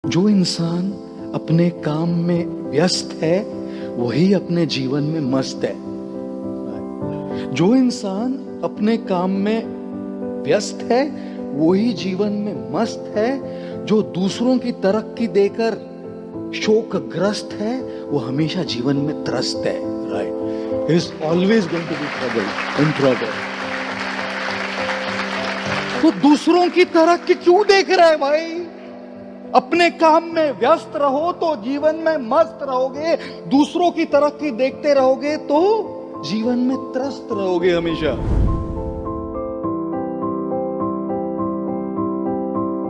जो इंसान अपने काम में व्यस्त है वही अपने जीवन में मस्त है। जो इंसान अपने काम में व्यस्त है वही जीवन में मस्त है। जो दूसरों की तरक्की देकर शोकग्रस्त है वो हमेशा जीवन में त्रस्त है। Right, is always going to be in trouble. तो दूसरों की तरक्की क्यों देख रहा है भाई? अपने काम में व्यस्त रहो तो जीवन में मस्त रहोगे। दूसरों की तरक्की देखते रहोगे तो जीवन में त्रस्त रहोगे हमेशा।